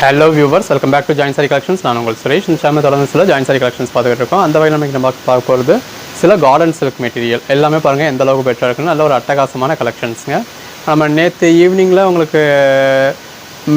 Hello viewers, welcome back to join sari collections. நான் உங்கள் சுரேஷ். இந்த சேனல் தொடர்ந்து சில ஜாயின் சாரி கலெக்ஷன்ஸ் பார்த்துக்கிட்டு இருக்கோம். அந்த வகையில் நம்ம பார்க்க போகிறது சில கார்டன் சில்க் மெட்டீரியல் எல்லாமே பாருங்கள் எந்த அளவுக்கு பெட்டராக இருக்குன்னு. நல்ல ஒரு அட்டகாசமான கலெக்ஷன்ஸுங்க. நம்ம நேற்று ஈவினிங்கில் உங்களுக்கு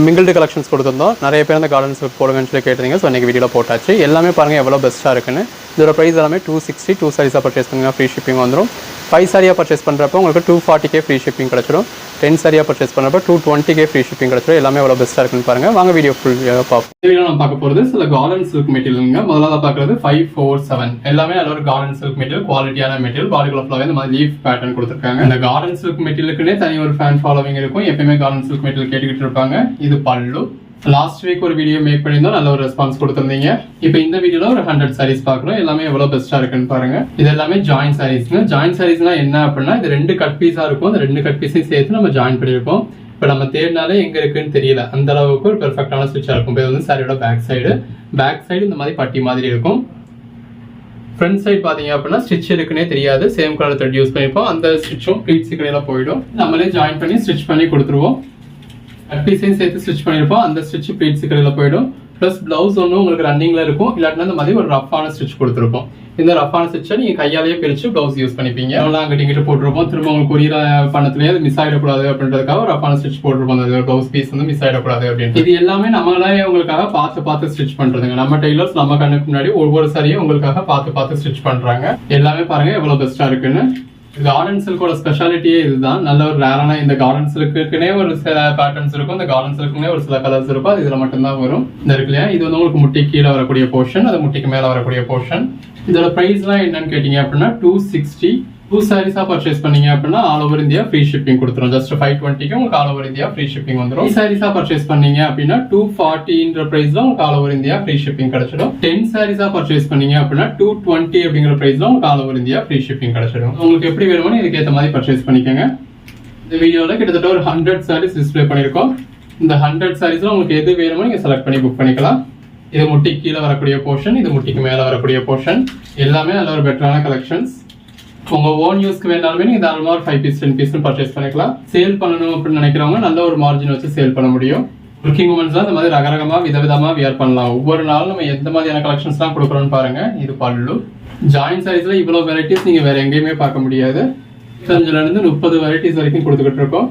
மிங்கிள்டு கலெக்ஷன்ஸ் கொடுத்துருந்தோம். நிறைய பேர் அந்த கார்டன் சில்க் போடுங்கன்னு சொல்லி கேட்டிருந்தீங்க. ஸோ இன்றைக்கி வீடியோவில் போட்டாச்சு. எல்லாமே பாருங்கள் எவ்வளோ பெஸ்ட்டாக இருக்குன்னு. இதோட ப்ரைஸ் எல்லாமே 260. 2 சாரீஸாக பர்ச்சேஸ் பண்ணுங்க, ஃப்ரீ ஷிப்பிங் வந்துடும். 5 சாரியாக பர்ச்சேஸ் பண்ணுறப்போ உங்களுக்கு 240K ஃப்ரீ ஷிப்பிங் கிடச்சிடும். 10 சாரியாக பர்ச்சேஸ் பண்ணுறப்போ 220K ஃப்ரீ ஷிப்பிங் கிடச்சிடும். எல்லாமே எவ்வளோ பெஸ்ட்டாக இருக்குன்னு பாருங்கள். வாங்க வீடியோ ஃபுல் பார்ப்போம். இந்த வீடியோ நம்ம பார்க்க போகிறது சில கார்டன் சில்க் மெட்டீரியலுங்க. முதல்ல பார்க்குறது 547. எல்லாமே நல்ல ஒரு கார்டன் சில்க் மெட்டீரியல், குவாலிட்டியான மெட்டீரியல். பாடிக்குள்ள ஃபுல்லாகவே இந்த மாதிரி லீஃப் பேட்டர்ன் கொடுத்துருக்காங்க. இந்த கார்டன் சில்க் மெட்டீரியலுக்குன்னே தனி ஒரு ஃபேன் ஃபாலோவிங் இருக்கும். எப்பயுமே கார்டன் சில்க் மெட்டீரியல் கேட்டுக்கிட்டு இருப்பாங்க. இது பல்லு. லாஸ்ட் வீக் ஒரு வீடியோ மேக் பண்ணியிருந்தோம், நல்ல ஒரு ரெஸ்பான்ஸ் கொடுத்துருந்தீங்க. இப்போ இந்த வீடியோல ஒரு 100 சாரீஸ் பார்க்குறோம். எல்லாமே எவ்வளோ பெஸ்ட்டாக இருக்குன்னு பாருங்க. இது எல்லாமே ஜாயின் சாரீஸ்ங்க. ஜாயின் சாரீஸ்னா என்ன அப்படின்னா, இது 2 கட் பீஸாக இருக்கும். அந்த 2 கட் பீஸையும் சேர்த்து நம்ம ஜாயின் பண்ணியிருக்கோம். இப்போ நம்ம தேடினாலே எங்கே இருக்குன்னு தெரியல, அந்த அளவுக்கு ஒரு பெர்ஃபெக்டான ஸ்டிச்சாக இருக்கும். இது வந்து சாரியோட பேக் சைடு இந்த மாதிரி பட்டி மாதிரி இருக்கும். ஃப்ரண்ட் சைடு பார்த்தீங்க அப்படின்னா ஸ்டிச் இருக்குன்னே தெரியாது. சேம் கலர் த்ரெட் யூஸ் பண்ணியிருப்போம். அந்த ஸ்டிச்சும் ப்ளீட்ஸ் கடையில் போயிடும். நம்மளே ஜாயின் பண்ணி ஸ்டிச் பண்ணி கொடுத்துருவோம். கட் பீஸையும் சேர்த்து ஸ்டிச் பண்ணியிருப்போம். அந்த ஸ்டிச் ப்ளீட்ஸ் கடையில் போயிடும். ப்ளஸ் பிளவுஸ் ஒன்று உங்களுக்கு ரன்னிங்ல இருக்கும். இல்லாட்டினா இந்த மாதிரி ஒரு ரஃபான ஸ்டிச் கொடுத்துருப்போம். இந்த ரஃபான ஸ்டிச்சை நீங்கள் கையாலேயே பிரித்து பிளவுஸ் யூஸ் பண்ணிப்பீங்க. அங்கிட்ட இங்கிட்ட போட்டிருப்போம். திரும்ப உங்களுக்கு கொரியர் பண்ணத்துலேயே அது மிஸ் ஆகிடக்கூடாது அப்படின்றதுக்காக ஒரு ரஃபான ஸ்டிச் போட்டிருப்போம். அந்த பிளவுஸ் பீஸ் வந்து மிஸ் ஆகிடக்கூடாது அப்படின்னு. இது எல்லாமே நம்மளே உங்களுக்காக பார்த்து ஸ்டிச் பண்றதுங்க. நம்ம டெய்லர்ஸ் நம்ம கண்ணுக்கு முன்னாடி ஒவ்வொரு சாரியும் உங்களுக்காக பார்த்து ஸ்டிச் பண்றாங்க. எல்லாமே பாருங்க எவ்வளவு பெஸ்டா இருக்குன்னு. கார்டன் சில்கோட ஸ்பெஷாலிட்டியே இதுதான். நல்ல ஒரு ரேரான இந்த கார்டன் சில்க்குனே ஒரு சில பேட்டர்ன்ஸ் இருக்கும். இந்த கார்டன் சில்க்குனே ஒரு சில கலர்ஸ் இருக்கும். அது இதுல மட்டும்தான் வரும். இந்த இருக்கு இல்லையா, இது வந்து உங்களுக்கு முட்டி கீழே வரக்கூடிய போர்ஷன், அது முட்டிக்கு மேல வரக்கூடிய போர்ஷன். இதோட பிரைஸ் எல்லாம் என்னன்னு கேட்டீங்க அப்படின்னா 260. 2 சாரீஸா பர்ச்சேஸ் பண்ணீங்க அப்படின்னா all over India free shipping கொடுத்துரும். ஜஸ்ட் 520க்கு உங்களுக்கு all over India free shipping வந்துடும். 3 சாரீஸா பர்ச்சேஸ் பண்ணீங்க அப்படின்னா 240ன்ற பிரைஸ்ல உங்களுக்கு all over India free shipping கிடைச்சிடும். 10 சாரீஸா பர்ச்சேஸ் பண்ணீங்க அப்படின்னா 220 அப்படிங்கிற பிரைஸ்ல உங்களுக்கு all over India free shipping கிடைச்சிடும். உங்களுக்கு எப்படி வேணுமோ இதுக்கு ஏற்ற மாதிரி பர்ச்சேஸ் பண்ணிக்கோங்க. இந்த வீடியோல கிட்டத்தட்ட ஒரு 100 சாரீஸ் டிஸ்பிளே பண்ணிருக்கோம். இந்த 100 சாரீஸ்ல உங்களுக்கு எது வேணுமோ நீங்க செலக்ட் பண்ணி புக் பண்ணிக்கலாம். இது முட்டி கீழே வரக்கூடிய போர்ஷன், இது முட்டிக்கு மேல வரக்கூடிய போர்ஷன். எல்லாமே நல்ல ஒரு பெட்டரான கலெக்ஷன்ஸ். உங்க ஓன் யூஸ்க்கு வேணாலுமே நீங்க தாராளமா ஒரு 5 பீஸ் 10 பீஸ் பர்ச்சேஸ் பண்ணிக்கலாம். சேல் பண்ணணும் அப்படின்னு நினைக்கிறவங்க நல்ல ஒரு மார்ஜின் வச்சு சேல் பண்ண முடியும். ஒர்க்கிங் உமன்ஸ் இந்த மாதிரி ரகரகமா விதவிதமா வியர் பண்ணலாம். ஒவ்வொரு நாளும் நம்ம எந்த மாதிரியான கலெக்ஷன்ஸ் எல்லாம் கொடுக்குறோம்னு பாருங்க. இது பல்லு. ஜாயின் சாரீஸ்ல இவ்வளவு வெரைட்டிஸ் நீங்க வேற எங்கேயுமே பார்க்க முடியாது. 25ல இருந்து 30 வெரைட்டிஸ் வரைக்கும் கொடுத்துக்கிட்டு இருக்கோம்.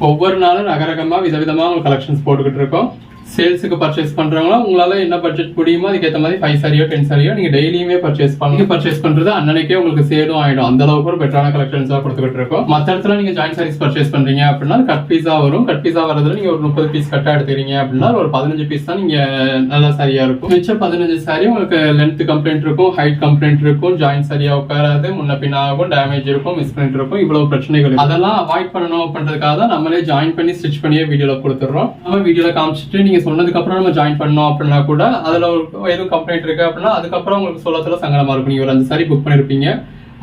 ஒவ்வொரு நாளும் ரகரகமா விதவிதமா கலெக்ஷன்ஸ் போட்டுக்கிட்டு இருக்கோம். சேல்ஸுக்கு பர்ச்சேஸ் பண்றவங்களா உங்களால என்ன பட்ஜெட் முடியுமோ அதுக்கேற்ற மாதிரி 5 சாரியோ 10 சாரியோ நீங்க டெய்லியுமே பர்ச்சேஸ் பண்ணுங்க. பர்ச்சேஸ் பண்றது அன்னைக்கே உங்களுக்கு சேலும் ஆயிடும். அந்த அளவுக்கு ஒரு பெட்டரான கலெக்ஷன்ஸா கொடுத்துக்கிட்டு இருக்கோம். மற்ற இடத்துல நீங்க ஜாயின் சாரீஸ் பர்ச்சேஸ் பண்றீங்க அப்படின்னா கட் பீஸா வரும். கட் பீஸா வரதுல நீங்க ஒரு 30 பீஸ் கட்டா எடுத்துறீங்க அப்படின்னா ஒரு 15 பீஸ் தான் நீங்க நல்ல சாரியா இருக்கும். மிச்சம் 15 சாரி உங்களுக்கு லென்த் கம்ப்ளைண்ட் இருக்கும், ஹைட் கம்ப்ளைண்ட் இருக்கும், ஜாயின் சாரியா உட்காராது, முன்ன பின் ஆகும், டேமேஜ் இருக்கும், மிஸ் பண்ணிட்டு இருக்கும். இவ்வளவு பிரச்சனைகள். அதெல்லாம் அவாய்ட் பண்ணணும் பண்றதுக்காக தான் நம்மளே ஜாயின் பண்ணி ஸ்டிச் பண்ணியே வீடியோல கொடுத்துறோம். நம்ம வீடியோல காமிச்சிட்டு நீங்க சொன்னதுக்கு அப்புறம் நம்ம ஜாயின் பண்ணோம் அப்படின்னா கூட அதுல எதுவும் கம்ப்ளைண்ட் இருக்கு அப்படின்னா அதுக்கப்புறம் உங்களுக்கு சொல்லத்துல சங்கடமா இருக்கும். நீங்க ஒரு 5 சாரி புக் பண்ணிருப்பீங்க,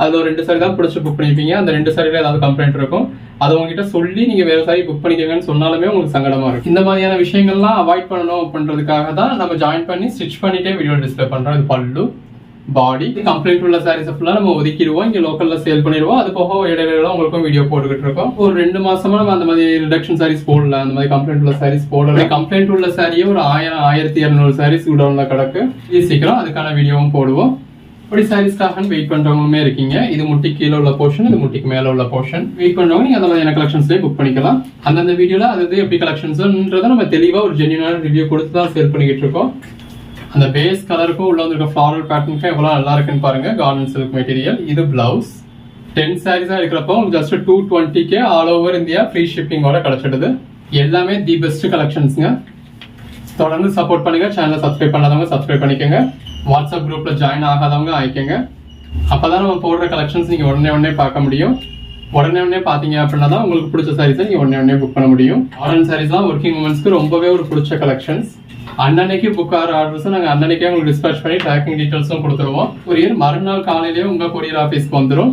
அதுல ஒரு 2 சாரி தான் பிடிச்சி புக் பண்ணிருப்பீங்க. அந்த 2 சாரில ஏதாவது கம்ப்ளைண்ட் இருக்கும். அதை உங்ககிட்ட சொல்லி நீங்க வேற சாரி புக் பண்ணிக்கங்கன்னு சொன்னாலுமே உங்களுக்கு சங்கடமா இருக்கும். இந்த மாதிரியான விஷயங்கள்லாம் அவாய்ட் பண்ணணும் பண்றதுக்காக தான் நம்ம ஜாயின் பண்ணி ஸ்டிச் பண்ணிட்டே வீடியோ டிஸ்பிளே பண்றோம். இது பல்லு. பாடி கம்ப்ளைண்ட் உள்ள சாரீஸ் ஃபுல்லா நம்ம ஒதுக்கிடுவோம். இங்க லோக்கல்ல சேல் பண்ணிடுவோம். அது போக இடையில உங்களுக்கும் வீடியோ போட்டுக்கிட்டு இருக்கோம். ஒரு 2 மாசமா நம்ம அந்த மாதிரி ரிடக்ஷன் சாரீஸ் போடல, அந்த மாதிரி கம்ப்ளைண்ட் உள்ள சாரீஸ் போடல. கம்ப்ளைண்ட் உள்ள சாரியே ஒரு 1000-1200 சாரீஸ் குடோன்ல கிடக்கு. சீக்கிரம் அதுக்கான வீடியோவும் போடுவோம். இப்படி சாரீஸ்க்காக வெயிட் பண்றவங்களுமே இருக்கீங்க. இது முட்டி கீழே உள்ள போர்ஷன், இது முட்டிக்கு மேல உள்ள போர்ஷன். வெயிட் பண்றவங்க நீங்க அந்த மாதிரியான கலெக்ஷன்ஸ்லயே புக் பண்ணிக்கலாம். அந்தந்த வீடியோல அது எப்படி கலெக்ஷன்ஸ்ன்றதை நம்ம தெளிவா ஒரு ஜென்யூனான ரிவ்யூ கொடுத்து தான் சேல் பண்ணிக்கிட்டு இருக்கோம். அந்த பேஸ் கலருக்கும் உள்ள வந்திருக்க ஃப்ளாரல் பேட்டர்னுக்கும் எவ்வளவு நல்லா இருக்குன்னு பாருங்க. Cotton silk material. இது பிளவுஸ். 10 சாரீஸா இருக்கிறப்போ உங்களுக்கு just 220K all over India free ஷிப்பிங்கோட கிடைச்சிடுது. எல்லாமே தி பெஸ்ட் கலெக்ஷன்ஸ்ங்க. தொடர்ந்து சப்போர்ட் பண்ணுங்க. சேனலை சப்ஸ்கிரைப் பண்ணாதவங்க சப்ஸ்கிரைப் பண்ணிக்கோங்க. வாட்ஸ்அப் குரூப்ல ஜாயின் ஆகாதவங்க ஆயிக்கங்க. அப்பதான் நம்ம போடுற கலெக்ஷன்ஸ் நீங்க உடனே பார்க்க முடியும். உடனே பாத்தீங்க அப்படின்னா தான் உங்களுக்கு பிடிச்ச சாரீஸை நீங்க உடனே புக் பண்ண முடியும். கார்டன் சாரீஸ் தான் ஒர்க்கிங் உமன்ஸ்க்கு ரொம்பவே ஒரு பிடிச்ச கலெக்ஷன்ஸ். அன்னன்னைக்கு புக் ஆகிற ஆர்டர்ஸ் நாங்க அன்னன்னைக்கே உங்களுக்கு டிஸ்பேச் பண்ணி ட்ராக்கிங் டீடைல்ஸும் கொடுத்துருவோம். கொரியர் மறுநாள் காலையிலேயே உங்க கொரியர் ஆபீஸ்க்கு வந்துடும்.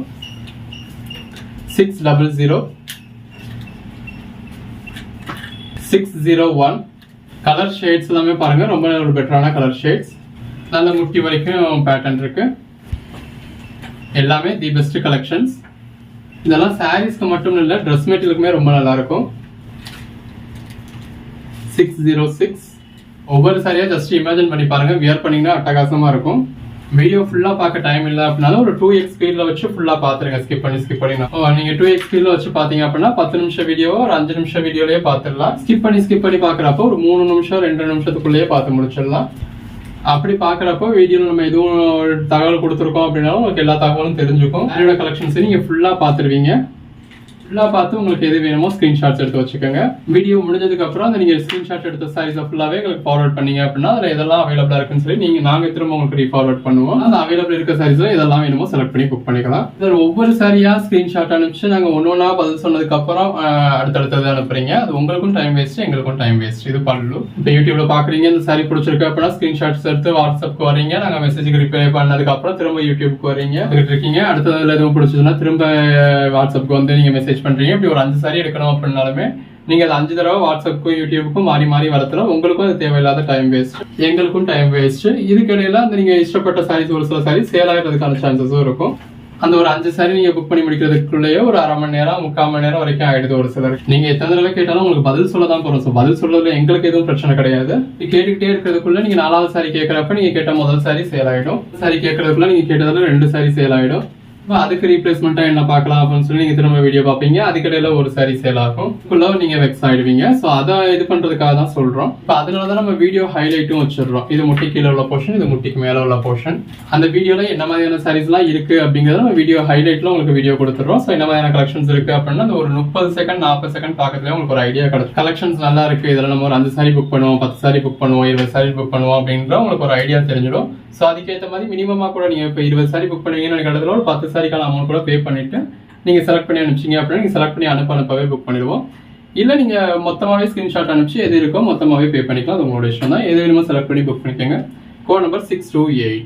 600-601. கலர் ஷேட்ஸ் எல்லாமே பாருங்க, ரொம்ப ஒரு பெட்டரான கலர் ஷேட்ஸ். நல்ல முட்டி வரைக்கும் பேட்டர்ன் இருக்கு. எல்லாமே தி பெஸ்ட் கலெக்ஷன்ஸ். இதெல்லாம் சாரீஸ்க்கு மட்டும் இல்ல, ட்ரெஸ் மெட்டீரியலுக்குமே ரொம்ப நல்லா இருக்கும். 606. ஒவ்வொரு சாரியாக ஜஸ்ட் இமேஜின் பண்ணி பாருங்கள், வியர் பண்ணிங்கன்னா அட்டகாசமாக இருக்கும். வீடியோ ஃபுல்லாக பார்க்க டைம் இல்லை அப்படின்னாலும் ஒரு 2x ஸ்பீடில் வச்சு ஃபுல்லாக பார்த்துருங்க, ஸ்கிப் பண்ணி நீங்கள் 2x ஸ்பீடில் வச்சு பார்த்தீங்க அப்படின்னா 10 நிமிஷம் வீடியோவோ ஒரு 5 நிமிஷம் வீடியோலேயே பார்த்துடலாம். ஸ்கிப் பண்ணி பார்க்குறப்போ ஒரு 3 நிமிஷம் 2 நிமிஷத்துக்குள்ளேயே பார்த்து முடிச்சிடலாம். அப்படி பார்க்குறப்போ வீடியோவில் நம்ம எதுவும் தகவல் கொடுத்துருக்கோம் அப்படின்னாலும் உங்களுக்கு எல்லா தகவலும் தெரிஞ்சுக்கும். சாரியோட கலெக்ஷன்ஸை நீங்கள் ஃபுல்லாக பார்த்துருவீங்க. ஃபுல்லாக பார்த்து உங்களுக்கு எது வேணுமோ ஸ்க்ரீன்ஷாட்ஸ் எடுத்து வச்சுக்கோங்க. வீடியோ முடிஞ்சதுக்கப்புறம் அந்த நீங்கள் ஸ்க்ரீன்ஷாட் எடுத்த சாரீஸை ஃபுல்லாகவே எங்களுக்கு ஃபார்வர்ட் பண்ணீங்க அப்படின்னா அதில் எதெல்லாம் அவைலபிளாக இருக்குன்னு சொல்லி நாங்கள் திரும்ப உங்களுக்கு ரீஃபார்வர்ட் பண்ணுவோம். அந்த அவைலபிள் இருக்க சாரீஸில் எதெல்லாம் வேணுமோ செலக்ட் பண்ணி புக் பண்ணிக்கலாம். இதில் ஒவ்வொரு சாரியாக ஸ்க்ரீன்ஷாட் அனுப்பிச்சு நாங்கள் ஒன்றா பதில் சொன்னதுக்கப்புறம் அடுத்தடுத்தது அனுப்புறீங்க. அது உங்களுக்கும் டைம் வேஸ்ட், எங்களுக்கும் டைம் வேஸ்ட். இது பண்ணலும் இப்போ யூடியூப்ல பார்க்குறீங்க, இந்த சாரி பிடிச்சிருக்கு அப்படின்னா ஸ்க்ரீன்ஷாட்ஸ் எடுத்து வாட்ஸ்அப்க்கு வரீங்க. நாங்கள் மெசேஜுக்கு ரிப்ளை பண்ணதுக்கப்புறம் திரும்ப யூடியூப்க்கு வரீங்க இருக்கீங்க. அடுத்ததில் எதுவும் பிடிச்சதுன்னா திரும்ப வாட்ஸ்அப்க்கு வந்து நீங்கள் மெசேஜ் பண்றீங்க. இப்படி ஒரு 5 சாரி எடுக்கணும் அப்படின்னாலுமே நீங்க அது 5 தடவை வாட்ஸ்அப்புக்கும் யூடியூபுக்கும் மாறி வரத்துல உங்களுக்கும் அது தேவையில்லாத டைம் வேஸ்ட், எங்களுக்கும் டைம் வேஸ்ட். இதுக்கிடையில அந்த நீங்க இஷ்டப்பட்ட சாரீஸ் ஒரு சில சாரி சேல் ஆகிறதுக்கான சான்சஸும் இருக்கும். அந்த ஒரு 5 சாரி நீங்க புக் பண்ணி முடிக்கிறதுக்குள்ளேயே ஒரு 1/2 மணி நேரம் 3/4 மணி நேரம் வரைக்கும் ஆயிடுது ஒரு சிலர். நீங்க எத்தனை தடவை கேட்டாலும் உங்களுக்கு பதில் சொல்ல தான் போறோம். பதில் சொல்றதுல எங்களுக்கு எதுவும் பிரச்சனை கிடையாது. கேட்டுக்கிட்டே இருக்கிறதுக்குள்ள நீங்க 4வது சாரி கேட்கறப்ப நீங்க கேட்ட முதல் சாரி சேல் ஆயிடும். சாரி கேட்கறதுக்குள்ள நீங்க கேட்டதுல 2 சாரி சேல் ஆயிடும். அதுக்கு ரீப்ளேஸ்மெண்டா என்ன பார்க்கலாம் அப்படின்னு சொல்லி நீங்க திரும்ப வீடியோ பார்ப்பீங்க. அதுக்கிடையில ஒரு சாரி சேல் ஆகும். நீங்க வெக்ஸ் ஆயிடுவீங்க. ஸோ அதை இது பண்றதுக்காக தான் சொல்றோம். இப்போ அதனாலதான் நம்ம வீடியோ ஹைலைட்டும் வச்சிடுறோம். இது முட்டி கீழே உள்ள போர்ஷன், இது முட்டிக்கு மேல உள்ள போர்ஷன். அந்த வீடியோல என்ன மாதிரியான சாரீஸ் எல்லாம் இருக்கு அப்படிங்கறத நம்ம வீடியோ ஹைலைட்ல உங்களுக்கு வீடியோ கொடுத்துறோம். ஸோ என்ன மாதிரியான கலெக்ஷன்ஸ் இருக்கு அப்படின்னா அந்த ஒரு 30 செகண்ட் 40 செகண்ட் பார்க்கறதுல உங்களுக்கு ஒரு ஐடியா கிடைக்கும். கலெக்ஷன்ஸ் நல்லா இருக்கு, இதெல்லாம் நம்ம ஒரு 5 சாரி புக் பண்ணுவோம், 10 சாரி புக் பண்ணுவோம், 20 சாரி புக் பண்ணுவோம் அப்படின்ற உங்களுக்கு ஒரு ஐடியா தெரிஞ்சிடும். ஸோ அதுக்கேற்ற மாதிரி மினிமமா கூட நீங்க இப்போ 20 சாரி புக் பண்ணுவீங்கன்னு நினைக்கிறதுல ஒரு 10 சாரிக்கான அமௌண்ட் கூட பே பண்ணிட்டு நீங்க செலக்ட் பண்ணி அனுப்பிச்சிங்க அப்படின்னா நீங்க செலக்ட் பண்ணி அனுப்பவே புக் பண்ணிடுவோம். இல்ல நீங்க மொத்தமாவே ஸ்கிரீன்ஷாட் அனுப்பிச்சு எது இருக்கோ மொத்தமாவே பே பண்ணிக்கலாம். அது உங்களோட இஷ்டம் தான். எது வேணுமோ செலக்ட் பண்ணி புக் பண்ணிக்கோங்க. Code number 628.